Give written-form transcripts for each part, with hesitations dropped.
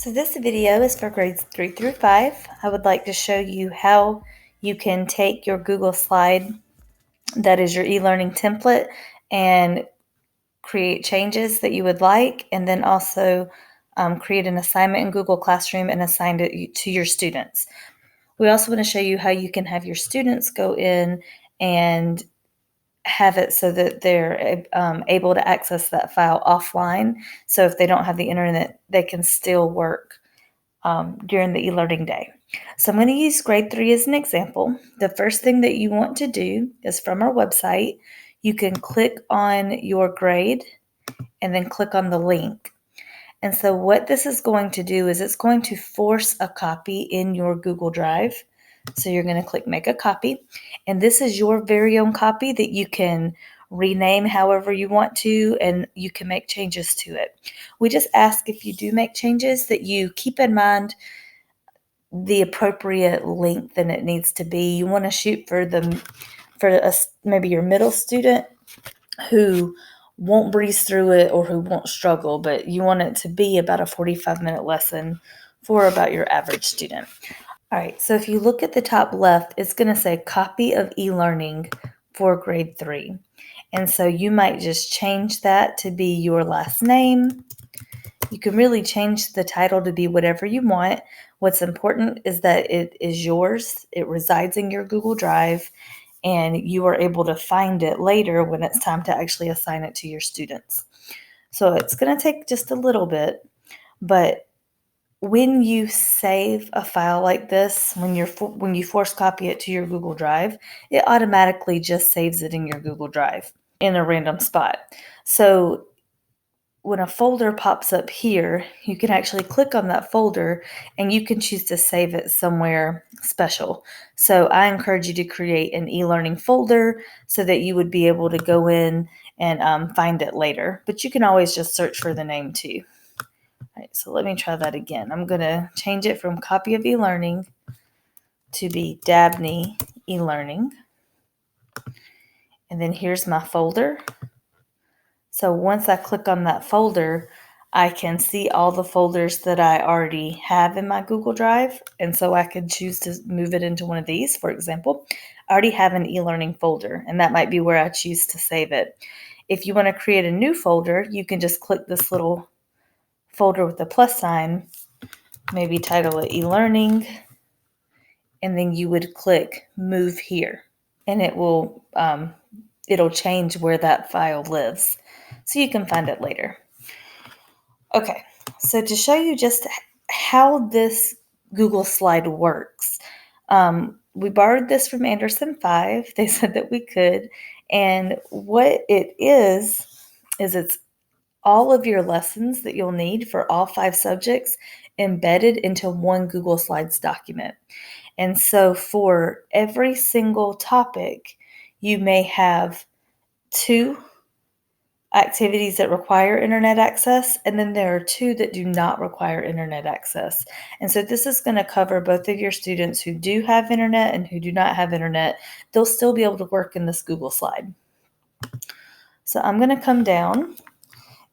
So this video is for grades 3 through 5. I would like to show you how you can take your Google slide, that is your e-learning template, and create changes that you would like, and then also create an assignment in Google Classroom and assign it to your students. We also want to show you how you can have your students go in and have it so that they're able to access that file offline. So if they don't have the internet, they can still work during the e-learning day. So I'm going to use grade 3 as an example. The first thing that you want to do is from our website, you can click on your grade and then click on the link. And so what this is going to do is it's going to force a copy in your Google Drive. So you're going to click make a copy. And this is your very own copy that you can rename however you want to, and you can make changes to it. We just ask if you do make changes that you keep in mind the appropriate length that it needs to be. You want to shoot for maybe your middle student who won't breeze through it or who won't struggle, but you want it to be about a 45-minute lesson for about your average student. All right, so if you look at the top left, it's going to say copy of e-learning for grade 3. And so you might just change that to be your last name. You can really change the title to be whatever you want. What's important is that it is yours. It resides in your Google Drive, and you are able to find it later when it's time to actually assign it to your students. So it's going to take just a little bit, but when you save a file like this, when you force copy it to your Google Drive, it automatically just saves it in your Google Drive in a random spot. So when a folder pops up here, you can actually click on that folder and you can choose to save it somewhere special. So I encourage you to create an e-learning folder so that you would be able to go in and find it later. But you can always just search for the name too. All right, so let me try that again. I'm going to change it from copy of e-learning to be Dabney e-learning. And then here's my folder. So once I click on that folder, I can see all the folders that I already have in my Google Drive. And so I could choose to move it into one of these. For example, I already have an e-learning folder, and that might be where I choose to save it. If you want to create a new folder, you can just click this little folder with the plus sign, maybe title it e-learning, and then you would click move here, and it'll change where that file lives, so you can find it later. Okay, so to show you just how this Google slide works, we borrowed this from Anderson 5. They said that we could, and what it is it's all of your lessons that you'll need for all 5 subjects embedded into one Google Slides document. And so for every single topic, you may have 2 activities that require internet access, and then there are 2 that do not require internet access. And so this is going to cover both of your students who do have internet and who do not have internet. They'll still be able to work in this Google slide. So I'm going to come down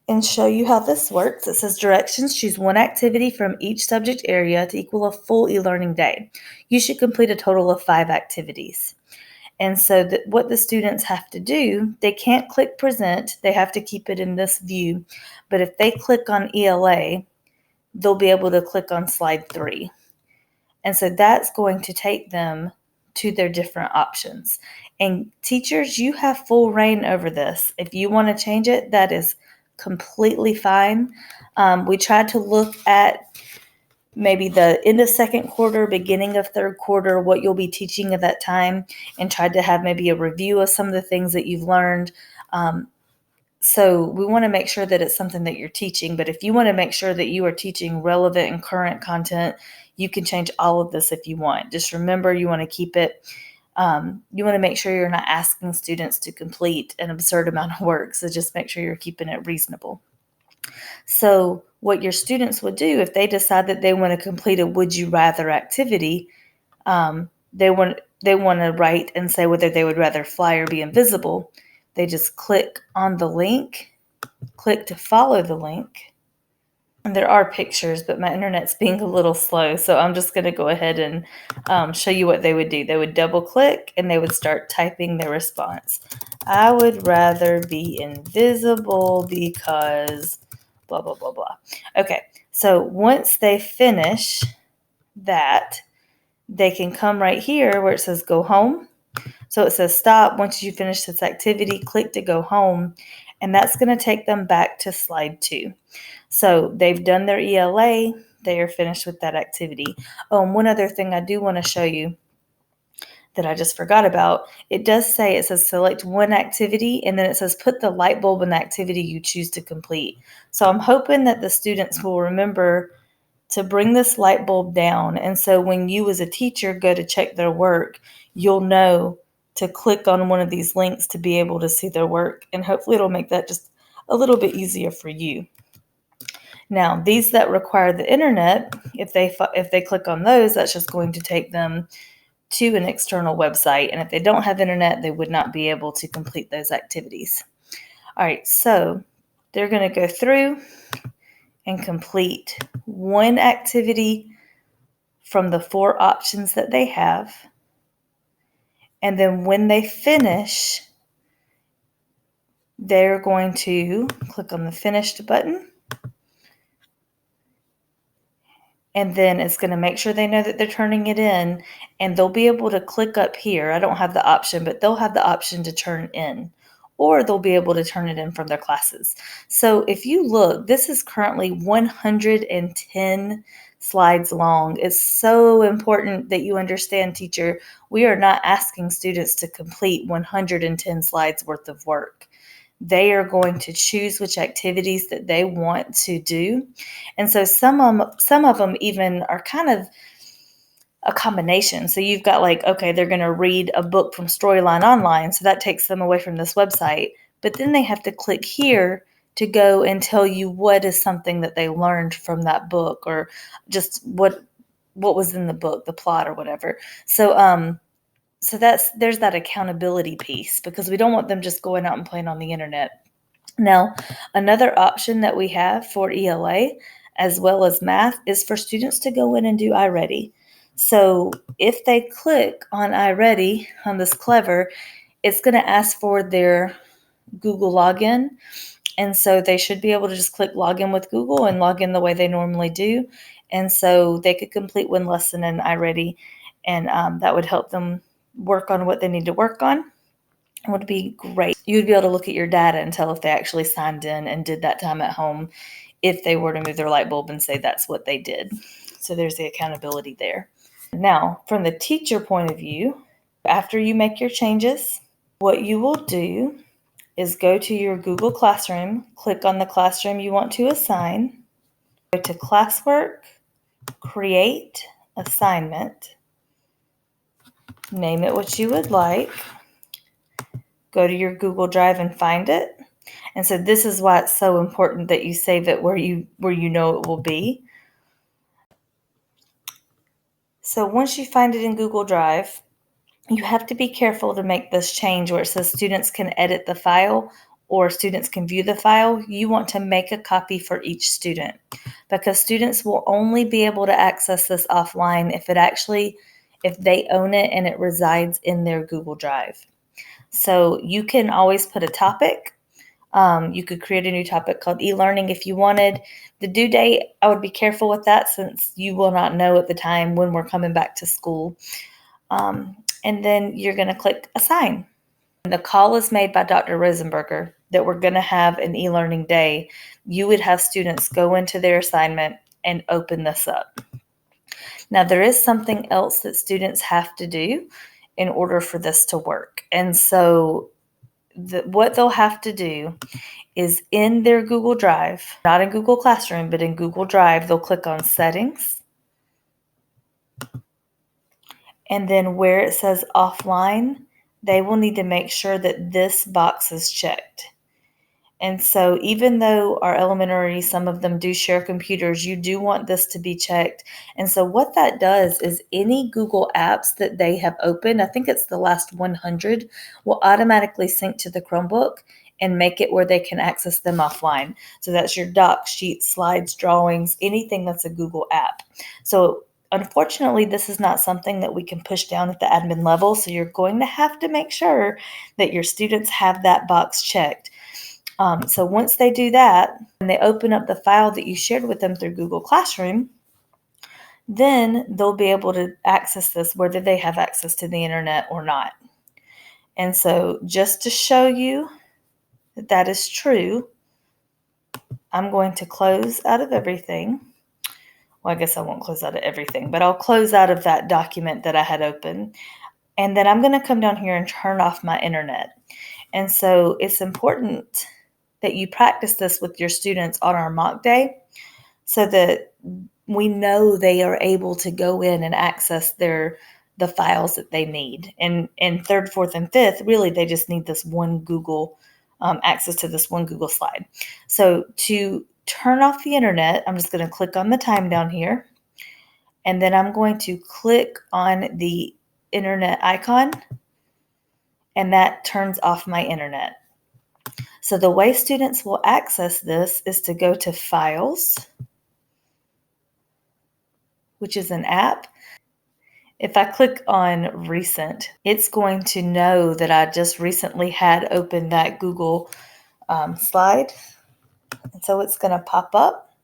and show you how this works. It says directions, choose one activity from each subject area to equal a full e-learning day. You should complete a total of 5 activities. And so what the students have to do, they can't click present, they have to keep it in this view. But if they click on ELA, they'll be able to click on slide 3. And so that's going to take them to their different options. And teachers, you have full reign over this. If you want to change it, that is completely fine. We tried to look at maybe the end of second quarter, beginning of third quarter, what you'll be teaching at that time, and tried to have maybe a review of some of the things that you've learned. So we want to make sure that it's something that you're teaching, but if you want to make sure that you are teaching relevant and current content, you can change all of this if you want. Just remember, you want to keep it, you want to make sure you're not asking students to complete an absurd amount of work, so just make sure you're keeping it reasonable. So what your students would do if they decide that they want to complete a would you rather activity, they want to write and say whether they would rather fly or be invisible. They just click on the link, click to follow the link, And there are pictures, but my internet's being a little slow, so I'm just going to go ahead and show you what they would do. They would double click and they would start typing their response. I would rather be invisible because blah, blah, blah, blah. Okay, so once they finish that, they can come right here where it says go home. So it says stop. Once you finish this activity, click to go home, and that's going to take them back to slide 2. So they've done their ELA. They are finished with that activity. Oh, and one other thing I do want to show you that I just forgot about. It does say, it says select one activity, and then it says put the light bulb in the activity you choose to complete. So I'm hoping that the students will remember to bring this light bulb down. And so when you as a teacher go to check their work, you'll know to click on one of these links to be able to see their work. And hopefully it'll make that just a little bit easier for you. Now, these that require the internet, if they click on those, that's just going to take them to an external website. And if they don't have internet, they would not be able to complete those activities. All right, so they're going to go through and complete one activity from the 4 options that they have. And then when they finish, they're going to click on the finished button. And then it's going to make sure they know that they're turning it in, and they'll be able to click up here. I don't have the option, but they'll have the option to turn in, or they'll be able to turn it in from their classes. So if you look, this is currently 110 slides long. It's so important that you understand, teacher, we are not asking students to complete 110 slides worth of work. They are going to choose which activities that they want to do. And so some of them even are kind of a combination. So you've got like, okay, they're going to read a book from Storyline Online, so that takes them away from this website. But then they have to click here to go and tell you what is something that they learned from that book, or just what was in the book, the plot or whatever. So there's that accountability piece, because we don't want them just going out and playing on the internet. Now, another option that we have for ELA as well as math is for students to go in and do iReady. So if they click on iReady on this Clever, it's going to ask for their Google login. And so they should be able to just click login with Google and log in the way they normally do. And so they could complete one lesson in iReady, and that would help them work on what they need to work on. It would be great. You would be able to look at your data and tell if they actually signed in and did that time at home, if they were to move their light bulb and say that's what they did. So there's the accountability there. Now, from the teacher point of view, after you make your changes, what you will do is go to your Google Classroom, click on the classroom you want to assign, go to classwork, create assignment, name it what you would like, go to your Google Drive and find it. And so this is why it's so important that you save it where you know it will be. So once you find it in Google Drive, you have to be careful to make this change where it says students can edit the file or students can view the file. You want to make a copy for each student, because students will only be able to access this offline if they own it and it resides in their Google Drive. So you can always put a topic. You could create a new topic called eLearning if you wanted. The due date, I would be careful with that, since you will not know at the time when we're coming back to school. And then you're going to click Assign. The call is made by Dr. Rosenberger that we're going to have an eLearning day. You would have students go into their assignment and open this up. Now, there is something else that students have to do in order for this to work. And so what they'll have to do is, in their Google Drive, not in Google Classroom, but in Google Drive, they'll click on Settings. And then where it says Offline, they will need to make sure that this box is checked. And so even though our elementary, some of them do share computers, you do want this to be checked. And so what that does is any Google apps that they have opened, I think it's the last 100, will automatically sync to the Chromebook. and make it where they can access them offline. So that's your docs, sheets, slides, drawings, anything that's a Google app. So unfortunately, this is not something that we can push down at the admin level. So you're going to have to make sure that your students have that box checked. So once they do that and they open up the file that you shared with them through Google Classroom, then they'll be able to access this whether they have access to the internet or not. And so just to show you that that is true, I'm going to close out of everything. Well, I guess I won't close out of everything, but I'll close out of that document that I had open. And then I'm going to come down here and turn off my internet. And so it's important that you practice this with your students on our mock day so that we know they are able to go in and access the files that they need. And in third, fourth, and fifth, really they just need this one Google access to this one Google slide. So to turn off the internet, I'm just going to click on the time down here, and then I'm going to click on the internet icon, and that turns off my internet. So the way students will access this is to go to Files, which is an app. If I click on Recent, it's going to know that I just recently had opened that Google slide. And so it's going to pop up.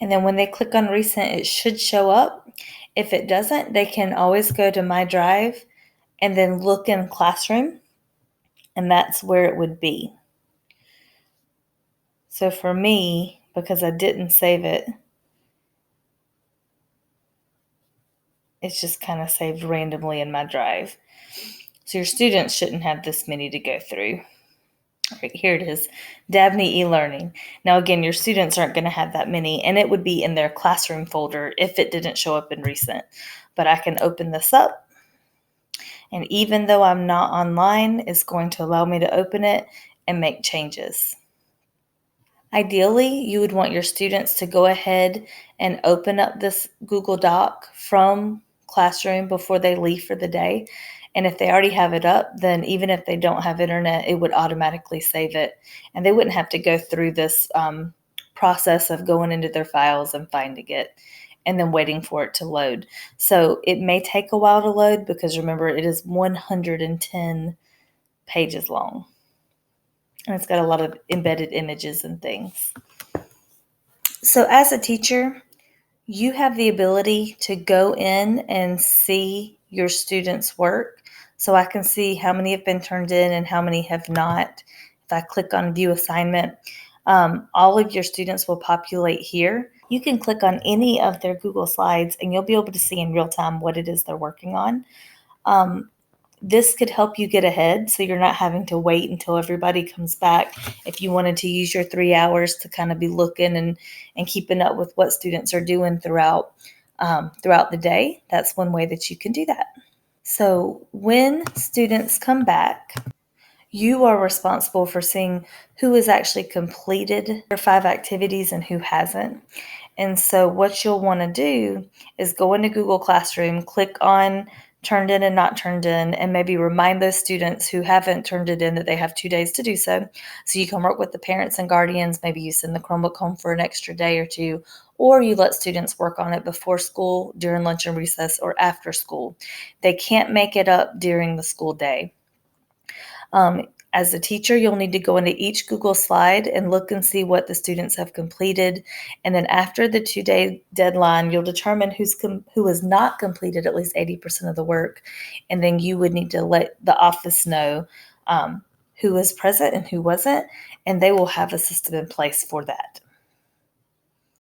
And then when they click on Recent, it should show up. If it doesn't, they can always go to My Drive and then look in Classroom, and that's where it would be. So for me, because I didn't save it, it's just kind of saved randomly in my drive. So your students shouldn't have this many to go through. All right, here it is, Dabney eLearning. Now again, your students aren't going to have that many, and it would be in their classroom folder if it didn't show up in recent. But I can open this up, and even though I'm not online, it's going to allow me to open it and make changes. Ideally, you would want your students to go ahead and open up this Google Doc from Classroom before they leave for the day. And if they already have it up, then even if they don't have internet, it would automatically save it. And they wouldn't have to go through this process of going into their files and finding it and then waiting for it to load. So it may take a while to load because remember, it is 110 pages long. And it's got a lot of embedded images and things. So as a teacher, you have the ability to go in and see your students' work. So I can see how many have been turned in and how many have not. If I click on View Assignment, all of your students will populate here. You can click on any of their Google Slides and you'll be able to see in real time what it is they're working on. This could help you get ahead so you're not having to wait until everybody comes back. If you wanted to use your 3 hours to kind of be looking and keeping up with what students are doing throughout the day, that's one way that you can do that. So when students come back, you are responsible for seeing who has actually completed their 5 activities and who hasn't. And so what you'll want to do is go into Google Classroom, click on turned in and not turned in, and maybe remind those students who haven't turned it in that they have 2 days to do so. So you can work with the parents and guardians. Maybe you send the Chromebook home for an extra day or two, or you let students work on it before school, during lunch and recess, or after school. They can't make it up during the school day. As a teacher, you'll need to go into each Google slide and look and see what the students have completed. And then after the 2-day deadline, you'll determine who has not completed at least 80% of the work. And then you would need to let the office know who was present and who wasn't, and they will have a system in place for that.